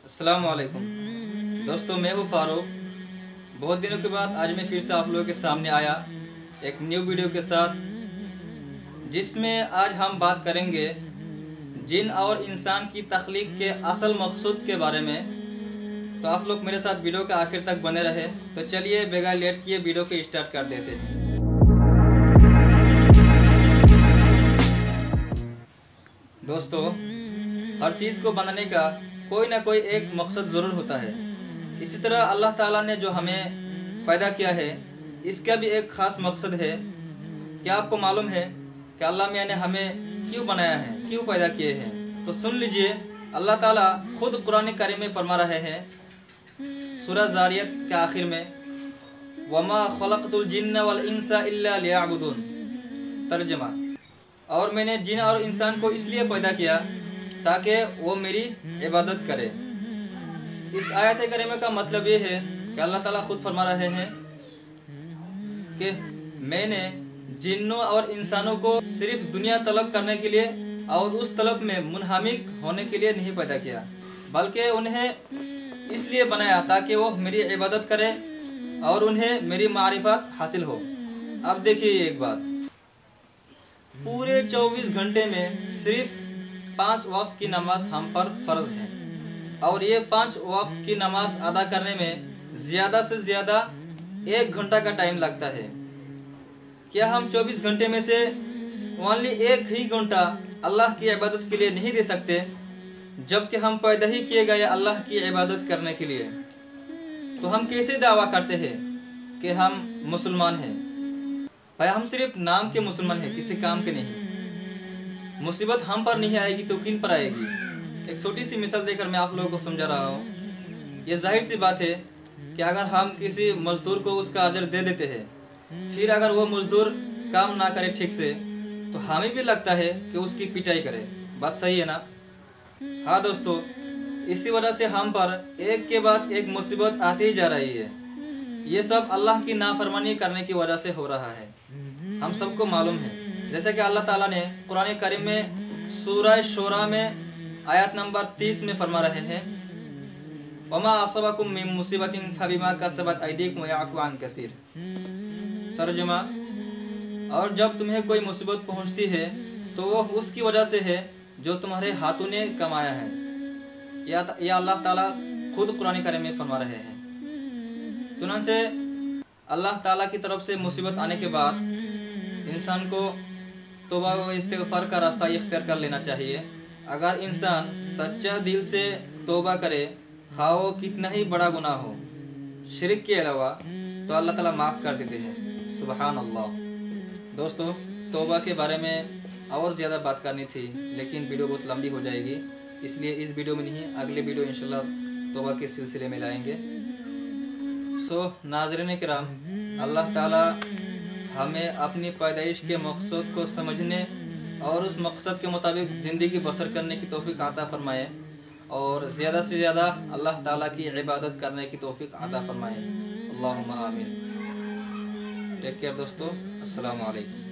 अस्सलाम वालेकुम दोस्तों, मैं हूँ फारूक। बहुत दिनों के बाद आज मैं फिर से आप लोगों के सामने आया एक न्यू वीडियो के साथ, जिसमें आज हम बात करेंगे जिन और इंसान की तख्लीक के असल मकसूद के बारे में। तो आप लोग मेरे साथ वीडियो के आखिर तक बने रहे। तो चलिए बगैर लेट किए वीडियो को स्टार्ट कर देते हैं। दोस्तों, हर चीज़ को बनाने का कोई ना कोई एक मकसद ज़रूर होता है। इसी तरह अल्लाह ताला ने जो हमें पैदा किया है, इसका भी एक ख़ास मकसद है। क्या आपको मालूम है कि अल्लाह मियाँ ने हमें क्यों बनाया है, क्यों पैदा किए हैं? तो सुन लीजिए, अल्लाह ताला खुद कुरान करीम में फरमा रहे हैं सूरह ज़ारियत के आखिर में, वमा खलक़तुल जिन्न वल इंसा इल्ला लियअबुदून। तर्जमा, और मैंने जिन और इंसान को इसलिए पैदा किया ताकि वो मेरी इबादत करे। इस आयत करीमा का मतलब ये है कि अल्लाह ताला खुद फरमा रहे हैं कि मैंने जिन्नों और इंसानों को सिर्फ दुनिया तलब करने के लिए और उस तलब में मुनहमिक होने के लिए नहीं पैदा किया, बल्कि उन्हें इसलिए बनाया ताकि वो मेरी इबादत करे और उन्हें मेरी मारिफत हासिल हो। अब देखिए एक बात, पूरे 24 घंटे में सिर्फ 5 वक्त की नमाज हम पर फर्ज है, और ये 5 वक्त की नमाज अदा करने में ज़्यादा से ज़्यादा 1 घंटा का टाइम लगता है। क्या हम 24 घंटे में से ओनली 1 ही घंटा अल्लाह की इबादत के लिए नहीं दे सकते, जबकि हम पैदा ही किए गए अल्लाह की इबादत करने के लिए? तो हम कैसे दावा करते हैं कि हम मुसलमान हैं? भाई, हम सिर्फ नाम के मुसलमान हैं, किसी काम के नहीं। मुसीबत हम पर नहीं आएगी तो किन पर आएगी? एक छोटी सी मिसाल देकर मैं आप लोगों को समझा रहा हूँ। ये जाहिर सी बात है कि अगर हम किसी मजदूर को उसका अजर दे देते हैं, फिर अगर वो मजदूर काम ना करे ठीक से, तो हमें भी लगता है कि उसकी पिटाई करे। बात सही है ना? हाँ दोस्तों, इसी वजह से हम पर एक के बाद एक मुसीबत आती ही जा रही है। ये सब अल्लाह की नाफरमानी करने की वजह से हो रहा है, हम सबको मालूम है। जैसे कि अल्लाह ताला ने कुरान करीम में सूरह शूरा में आयत नंबर 30 में फरमा रहे हैं, वमा असबाकुम मिन मुसीबतिन फबिमा कसबत अयदीकुम व यअफू अन कसीर। तर्जुमा, और जब तुम्हें कोई मुसीबत पहुंचती है तो वो उसकी वजह से है जो तुम्हारे हाथों ने कमाया है। या अल्लाह ताला खुद कुरान करीम में फरमा रहे हैं। चुनान से अल्लाह ताला की तरफ से मुसीबत आने के बाद इंसान को तौबा व इस्तिग़फ़ार का रास्ता इख्तियार कर लेना चाहिए। अगर इंसान सच्चा दिल से तौबा करे, खा वो कितना ही बड़ा गुनाह हो, शिरक के अलावा, तो अल्लाह ताला माफ़ कर देते हैं। सुबहान अल्लाह। दोस्तों, तौबा के बारे में और ज़्यादा बात करनी थी, लेकिन वीडियो बहुत लंबी हो जाएगी, इसलिए इस वीडियो में नहीं, अगले वीडियो इंशाल्लाह तौबा के सिलसिले में लाएंगे। नाज़रीन किराम, अल्लाह ताला हमें अपनी पैदाइश के मकसद को समझने और उस मकसद के मुताबिक ज़िंदगी बसर करने की तौफीक अता फरमाए, और ज़्यादा से ज़्यादा अल्लाह ताला की इबादत करने की तौफीक अता फरमाए। अल्लाहुम्मा आमीन। टेक केयर दोस्तों, अस्सलामु अलैकुम।